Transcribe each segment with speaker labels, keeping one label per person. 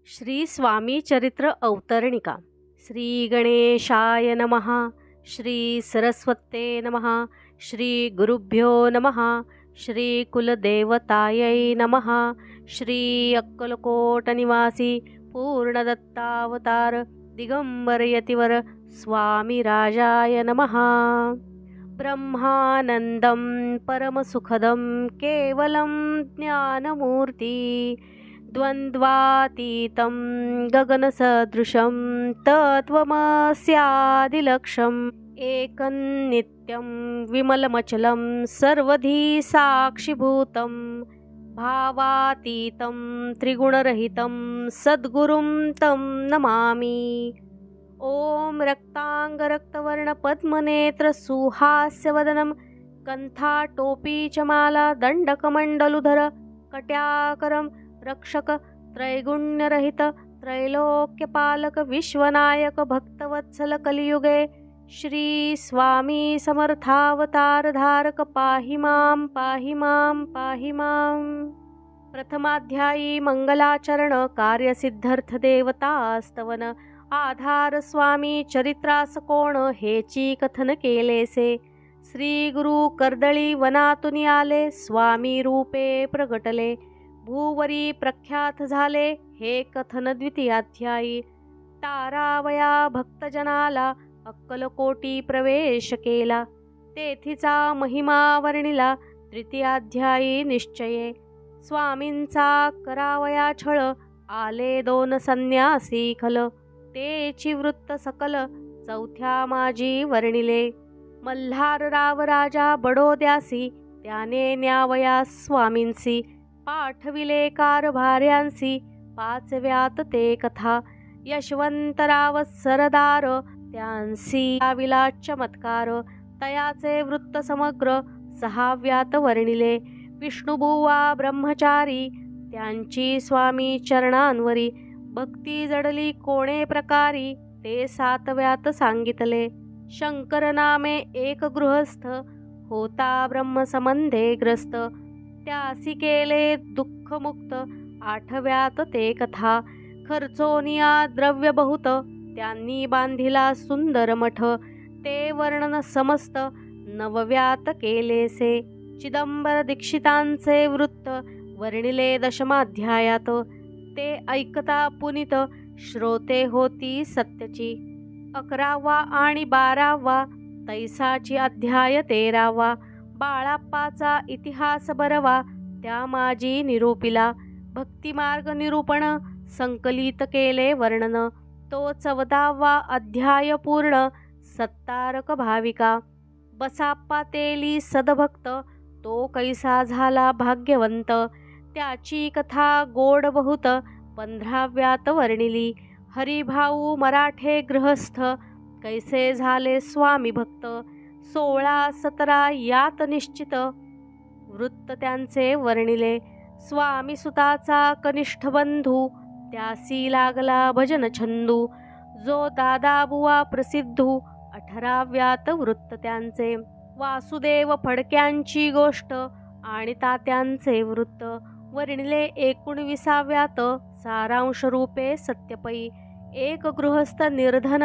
Speaker 1: श्री स्वामी चरित्र अवतरणिका। श्री गणेशाय नमः। श्री सरस्वते नमः। श्री गुरुभ्यो नमः। श्री कुलदेवतायै नमः। श्री अक्कलकोट निवासी पूर्णदत्तावतार दिगंबर यतिवर स्वामी राजाय नमः। ब्रह्मानंदं परमसुखदं केवलं ज्ञानमूर्ति द्वन्द्वातीतं गगनसदृशं तत्त्वमस्यादिलक्ष्यम् एकं नित्यं विमलमचलं सर्वधी साक्षिभूतं भावातीतं त्रिगुणरहितं सद्गुरुं तं नमामि। ॐ रक्ताङ्गरक्तवर्णपद्मनेत्र सुहास्यवदनं कण्ठाटोपी च माला दण्डकमण्डलुधर कट्याकरं रक्षक त्रैगुण्यरहित त्रैलोक्यपालक विश्वनायक भक्तवत्सल कलियुगे श्री स्वामी समर्थावतार धारक पाहि मां पाहि मां पाहि मां। प्रथमाध्यायी मंगलाचरण कार्यसिद्धार्थ देवतास्तवन आधार स्वामी चरित्रास कोण हेची कथन केलेसे। श्री गुरु कर्दळी वनातून आले स्वामी रूपे प्रगटले भूवरी प्रख्यात झाले हे कथन द्वितीयाध्यायी। तारावया भक्तजनाला अक्कलकोटी प्रवेश केला तेथीचा महिमा वर्णिला तृतीयाध्यायी निश्चये। स्वामींचा करावया छळ आले दोन संन्यासी खल तेची वृत्त सकल चौथ्या माजी वर्णिले। मल्हारराव राजा बडोद्यासी त्याने न्यावया स्वामींसी पाठविले कारभार्यांसी पाचव्यात ते कथा। यशवंतराव सरदार त्यांसी आविला चमत्कार तयाचे वृत्त समग्र सहाव्यात वर्णिले। विष्णुबुवा ब्रह्मचारी त्यांची स्वामी चरणांवरी भक्ती जडली कोणे प्रकारी ते सातव्यात सांगितले। शंकर नामे एक गृहस्थ होता ब्रह्मसंबंधे ग्रस्त त्यासी केले दुःखमुक्त आठव्यात ते कथा। खर्चोनिया द्रव्य बहुत त्यांनी बांधिला सुंदर मठ ते वर्णन समस्त नवव्यात केलेसे। चिदंबर दीक्षितांचे वृत्त वर्णिले दशमाध्यायात ते ऐकता पुनित श्रोते होती सत्यची। 11वा आणि 12वा तैसाची अध्याय 13वा बाळाप्पाचा इतिहास बरवा त्या माजी निरूपिला। भक्तिमार्ग निरूपण संकलित केले वर्णन तो 14वा अध्याय पूर्ण सत्तारक भाविका। बसाप्पा तेली सदभक्त तो कैसा झाला भाग्यवंत त्याची कथा गोड बहुत 15व्यात वर्णिली। हरिभाऊ मराठे गृहस्थ कैसे झाले स्वामी भक्त 16-17 यात निश्चित वृत्त त्यांचे वर्णिले। स्वामी सुताचा कनिष्ठ बंधू त्यासी लागला भजन छंदू जो दादाबुवा प्रसिद्धू 18व्यात वृत्त त्यांचे। वासुदेव फडक्यांची गोष्ट आणि तात्यांचे वृत्त वर्णिले 19व्यात सारांश रूपे सत्यपई। एक गृहस्थ निर्धन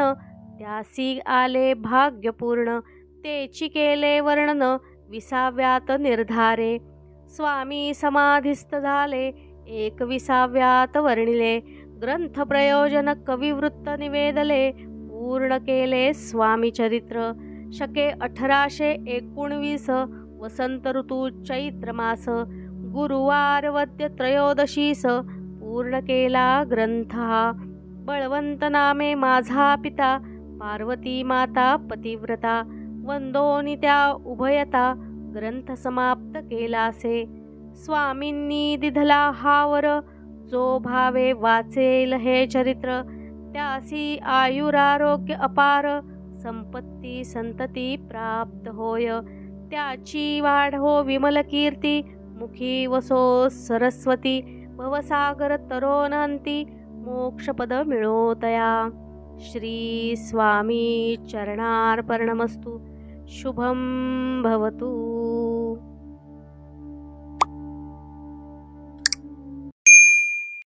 Speaker 1: त्यासी आले भाग्यपूर्ण तेची केले वर्णन 20व्यात निर्धारे। स्वामी समाधिस्थ झाले 21व्यात वर्णिले। ग्रंथ प्रयोजन कविवृत्त निवेदले पूर्ण केले स्वामी चरित्र। शके 1819 वसंत ऋतू चैत्र मास गुरुवार वद्य त्रयोदशीस पूर्ण केला ग्रंथ हा। बळवंत नामे माझा पिता पार्वती माता पतिव्रता वंदोनी त्या उभयता ग्रंथ समाप्त केलासे। स्वामींनी दिधला हावर जो भावे वाचेल हे चरित्र त्यासी आयुरारोग्य अपार संपत्ती संतती प्राप्त होय। त्याची वाढ हो विमल कीर्ती मुखी वसो सरस्वती भवसागर तरोनंती मोक्षपद मिळोतया। श्री स्वामी चरणार्पणमस्तु। शुभं भवतु।